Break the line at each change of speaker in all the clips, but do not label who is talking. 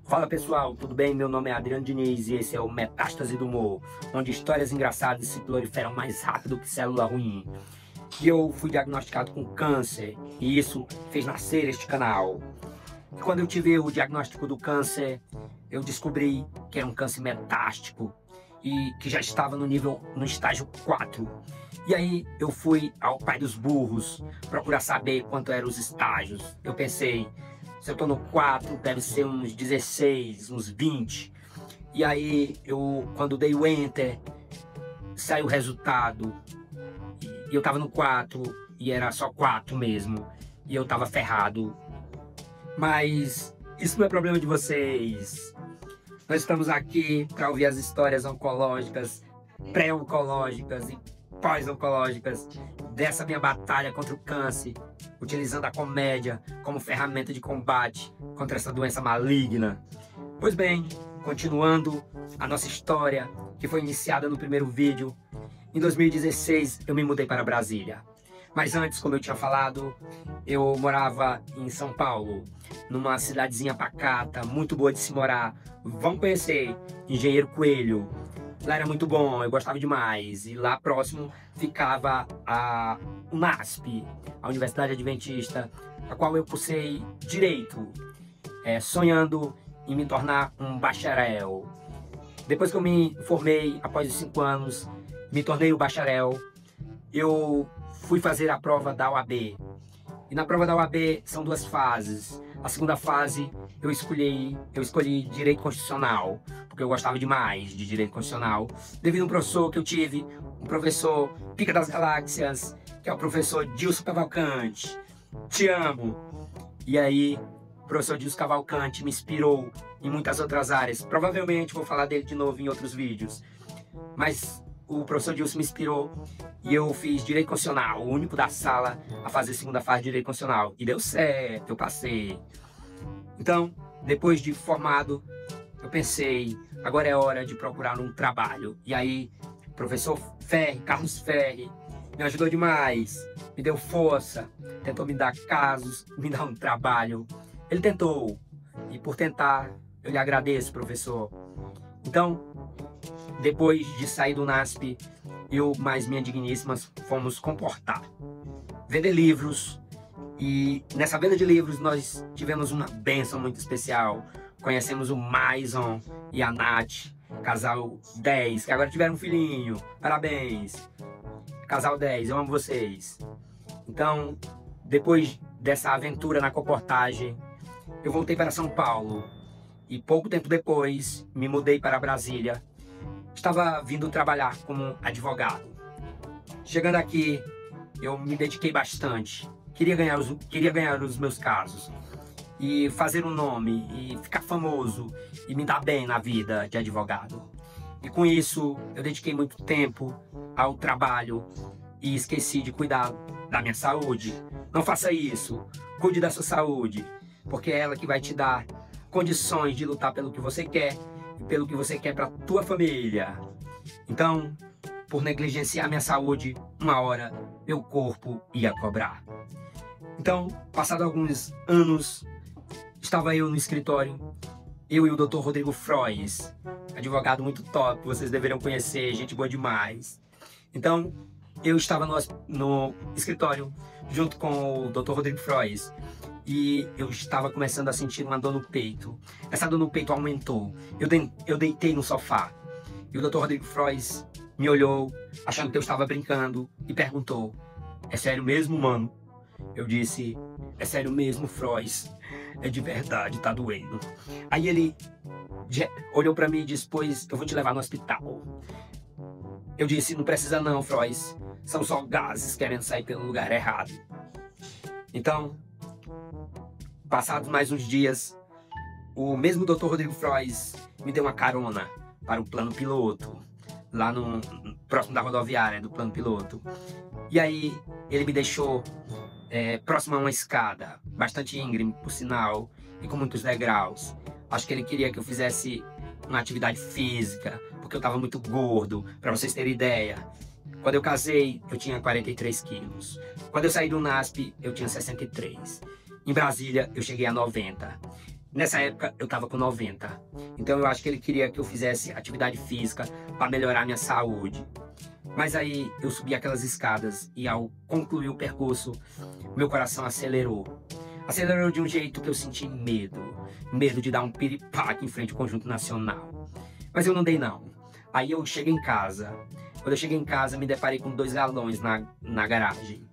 Fala pessoal, tudo bem? Meu nome é Adriano Diniz e esse é o Metástase do Humor, onde histórias engraçadas se proliferam mais rápido que célula ruim. E eu fui diagnosticado com câncer e isso fez nascer este canal. E quando eu tive o diagnóstico do câncer, eu descobri que era um câncer metástico e que já estava no estágio 4. E aí eu fui ao pai dos burros procurar saber quanto eram os estágios. Eu pensei, se eu tô no 4, deve ser uns 16, uns 20. E aí, quando dei o Enter, saiu o resultado. E eu tava no 4, e era só 4 mesmo. E eu tava ferrado. Mas isso não é problema de vocês. Nós estamos aqui para ouvir as histórias oncológicas, pré-oncológicas e pós-oncológicas dessa minha batalha contra o câncer, utilizando a comédia como ferramenta de combate contra essa doença maligna. Pois bem, continuando a nossa história, que foi iniciada no primeiro vídeo, em 2016 eu me mudei para Brasília. Mas antes, como eu tinha falado, eu morava em São Paulo, numa cidadezinha pacata, muito boa de se morar. Vamos conhecer, Engenheiro Coelho. Lá era muito bom, eu gostava demais. E lá próximo ficava a UNASP, a Universidade Adventista, a qual eu cursei Direito, sonhando em me tornar um bacharel. Depois que eu me formei, após os 5 anos, me tornei o bacharel, eu fui fazer a prova da OAB. E na prova da OAB são 2 fases. A segunda fase eu escolhi Direito Constitucional, porque eu gostava demais de Direito Constitucional, devido a um professor que eu tive, um professor pica das galáxias, que é o professor Dilson Cavalcante. Te amo! E aí, o professor Dilson Cavalcante me inspirou em muitas outras áreas. Provavelmente vou falar dele de novo em outros vídeos. Mas o professor Dilson me inspirou e eu fiz Direito Constitucional, o único da sala a fazer a segunda fase de Direito Constitucional. E deu certo, eu passei. Então, depois de formado, eu pensei, agora é hora de procurar um trabalho. E aí, o professor Carlos Ferri, me ajudou demais, me deu força, tentou me dar casos, me dar um trabalho. Ele tentou, e por tentar, eu lhe agradeço, professor. Então, depois de sair do NASP, eu mais minha digníssima fomos comportar, vender livros. E nessa venda de livros nós tivemos uma bênção muito especial. Conhecemos o Maison e a Nath, casal 10, que agora tiveram um filhinho. Parabéns! Casal 10, eu amo vocês. Então, depois dessa aventura na comportagem, eu voltei para São Paulo. E pouco tempo depois, me mudei para Brasília. Estava vindo trabalhar como advogado. Chegando aqui, eu me dediquei bastante. Queria ganhar os meus casos e fazer um nome e ficar famoso e me dar bem na vida de advogado. E com isso, eu dediquei muito tempo ao trabalho e esqueci de cuidar da minha saúde. Não faça isso. Cuide da sua saúde, porque é ela que vai te dar condições de lutar pelo que você quer e pelo que você quer para tua família. Então, por negligenciar minha saúde, uma hora meu corpo ia cobrar. Então, passado alguns anos, estava eu no escritório, eu e o Dr. Rodrigo Frois, advogado muito top, vocês deveriam conhecer, gente boa demais. Então, eu estava no escritório junto com o Dr. Rodrigo Frois e eu estava começando a sentir uma dor no peito. Essa dor no peito aumentou. Eu deitei no sofá e o Dr. Rodrigo Frois me olhou, achando que eu estava brincando, e perguntou: "É sério mesmo, mano?" Eu disse: "É sério mesmo, Frois. É de verdade, tá doendo." Aí ele olhou pra mim e disse: "Pois eu vou te levar no hospital." Eu disse: "Não precisa não, Frois. São só gases querendo sair pelo lugar errado." Então, passados mais uns dias, o mesmo Dr. Rodrigo Frois me deu uma carona para o plano piloto, lá próximo da rodoviária do plano piloto. E aí ele me deixou próximo a uma escada, bastante íngreme, por sinal, e com muitos degraus. Acho que ele queria que eu fizesse uma atividade física, porque eu estava muito gordo, para vocês terem ideia. Quando eu casei, eu tinha 43 quilos. Quando eu saí do NASP, eu tinha 63. Em Brasília, eu cheguei a 90. Nessa época eu tava com 90. Então eu acho que ele queria que eu fizesse atividade física para melhorar minha saúde. Mas aí eu subi aquelas escadas e ao concluir o percurso, meu coração acelerou. Acelerou de um jeito que eu senti medo. Medo de dar um piripaque em frente ao Conjunto Nacional. Mas eu não dei não. Aí eu cheguei em casa. Quando eu cheguei em casa, me deparei com 2 galões na garagem.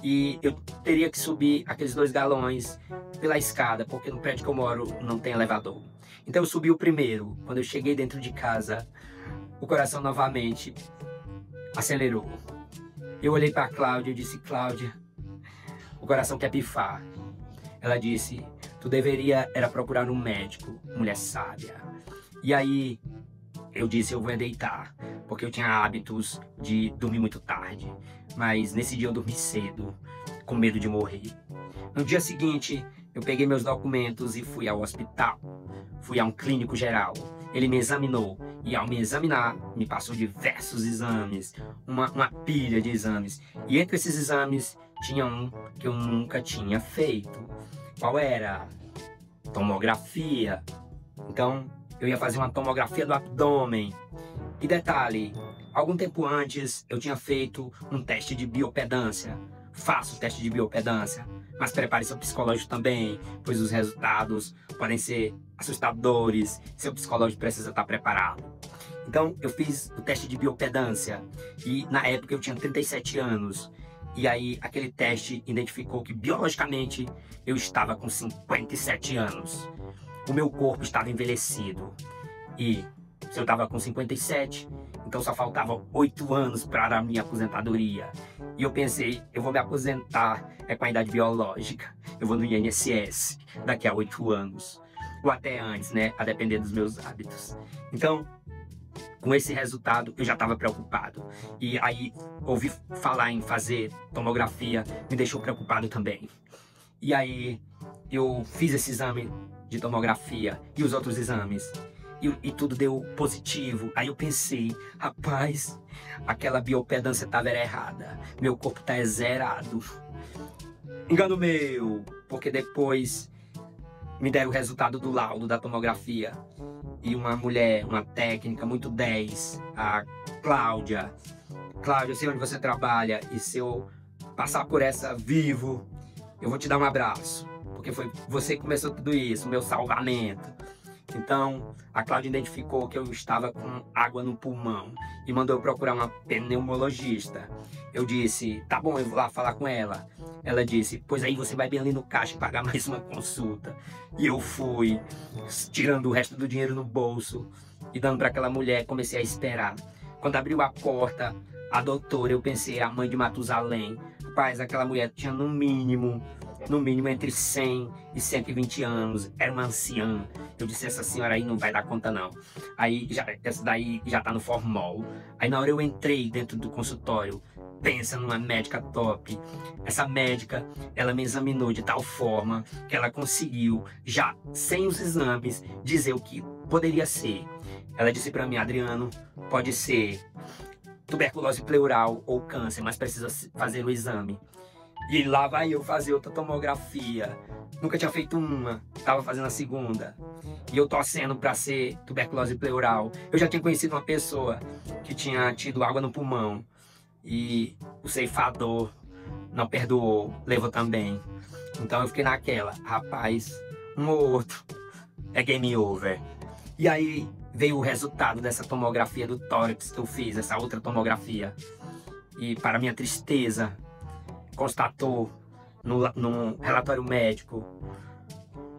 E eu teria que subir aqueles 2 galões pela escada, porque no prédio que eu moro não tem elevador. Então eu subi o primeiro. Quando eu cheguei dentro de casa, o coração novamente acelerou. Eu olhei para a Cláudia e disse: Cláudia, o coração quer pifar. Ela disse: tu deveria era procurar um médico, mulher sábia. E aí eu disse: eu vou deitar, porque eu tinha hábitos de dormir muito tarde. Mas nesse dia eu dormi cedo, com medo de morrer. No dia seguinte, eu peguei meus documentos e fui ao hospital. Fui a um clínico geral. Ele me examinou e ao me examinar, me passou diversos exames, uma pilha de exames. E entre esses exames, tinha um que eu nunca tinha feito. Qual era? Tomografia. Então, eu ia fazer uma tomografia do abdômen. E detalhe, algum tempo antes eu tinha feito um teste de biopedância. Faço o teste de biopedância, mas prepare seu psicológico também, pois os resultados podem ser assustadores. Seu psicológico precisa estar preparado. Então, eu fiz o teste de biopedância e na época eu tinha 37 anos. E aí, aquele teste identificou que biologicamente eu estava com 57 anos. O meu corpo estava envelhecido. E se eu estava com 57, então só faltavam 8 anos para a minha aposentadoria. E eu pensei: eu vou me aposentar com a idade biológica. Eu vou no INSS daqui a 8 anos. Ou até antes, né? A depender dos meus hábitos. Então, com esse resultado, eu já estava preocupado. E aí, ouvir falar em fazer tomografia me deixou preocupado também. E aí, eu fiz esse exame de tomografia e os outros exames. E tudo deu positivo. Aí eu pensei: rapaz, aquela biopedância estava errada. Meu corpo está zerado. Engano meu, porque depois me deram o resultado do laudo da tomografia. E uma mulher, uma técnica muito 10, a Cláudia. Cláudia, eu sei onde você trabalha e se eu passar por essa vivo, eu vou te dar um abraço. Porque foi você que começou tudo isso, o meu salvamento. Então, a Cláudia identificou que eu estava com água no pulmão e mandou eu procurar uma pneumologista. Eu disse: tá bom, eu vou lá falar com ela. Ela disse: pois aí você vai bem ali no caixa e pagar mais uma consulta. E eu fui, tirando o resto do dinheiro no bolso e dando para aquela mulher. Comecei a esperar. Quando abriu a porta, a doutora, eu pensei: a mãe de Matusalém. Rapaz, aquela mulher tinha no mínimo entre 100 e 120 anos, era uma anciã. Eu disse: essa senhora aí não vai dar conta não. Aí, essa daí já tá no formol. Aí na hora eu entrei dentro do consultório, pensa numa médica top. Essa médica, ela me examinou de tal forma que ela conseguiu, já sem os exames, dizer o que poderia ser. Ela disse pra mim: Adriano, pode ser tuberculose pleural ou câncer, mas precisa fazer o exame. E lá vai eu fazer outra tomografia. Nunca tinha feito uma, tava fazendo a segunda. E eu torcendo para ser tuberculose pleural. Eu já tinha conhecido uma pessoa que tinha tido água no pulmão. E o ceifador não perdoou, levou também. Então eu fiquei naquela: rapaz, um ou outro é game over. E aí veio o resultado dessa tomografia do tórax que eu fiz, essa outra tomografia. E para minha tristeza, constatou no relatório médico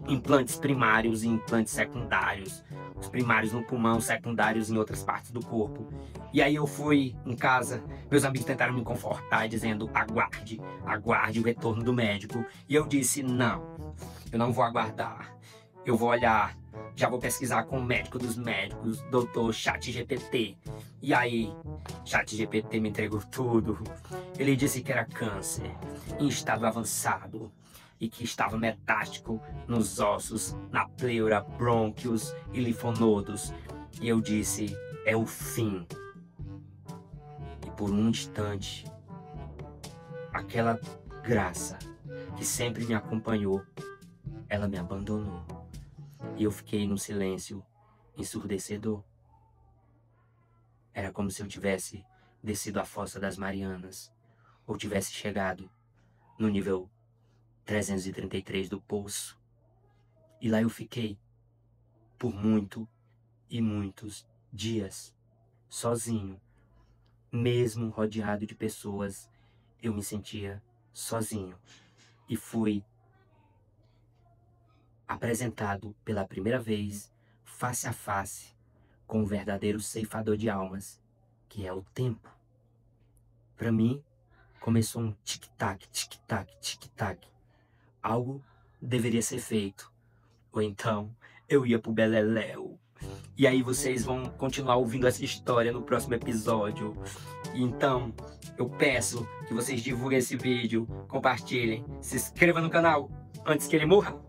implantes primários e implantes secundários. Os primários no pulmão, secundários em outras partes do corpo. E aí eu fui em casa, meus amigos tentaram me confortar, dizendo: aguarde, aguarde o retorno do médico. E eu disse: não, eu não vou aguardar. Eu vou olhar, já vou pesquisar com o médico dos médicos, doutor ChatGPT. E aí, ChatGPT me entregou tudo. Ele disse que era câncer, em estado avançado, e que estava metástico nos ossos, na pleura, brônquios e linfonodos. E eu disse: é o fim. E por um instante, aquela graça que sempre me acompanhou, ela me abandonou. E eu fiquei num silêncio ensurdecedor. Era como se eu tivesse descido a Fossa das Marianas, ou tivesse chegado no nível 333 do poço. E lá eu fiquei por muitos dias, sozinho. Mesmo rodeado de pessoas, eu me sentia sozinho. E fui apresentado pela primeira vez, face a face, com o verdadeiro ceifador de almas, que é o tempo. Para mim, começou um tic-tac, tic-tac, tic-tac. Algo deveria ser feito. Ou então, eu ia pro Beleléu. E aí vocês vão continuar ouvindo essa história no próximo episódio. Então, eu peço que vocês divulguem esse vídeo, compartilhem, se inscrevam no canal antes que ele morra.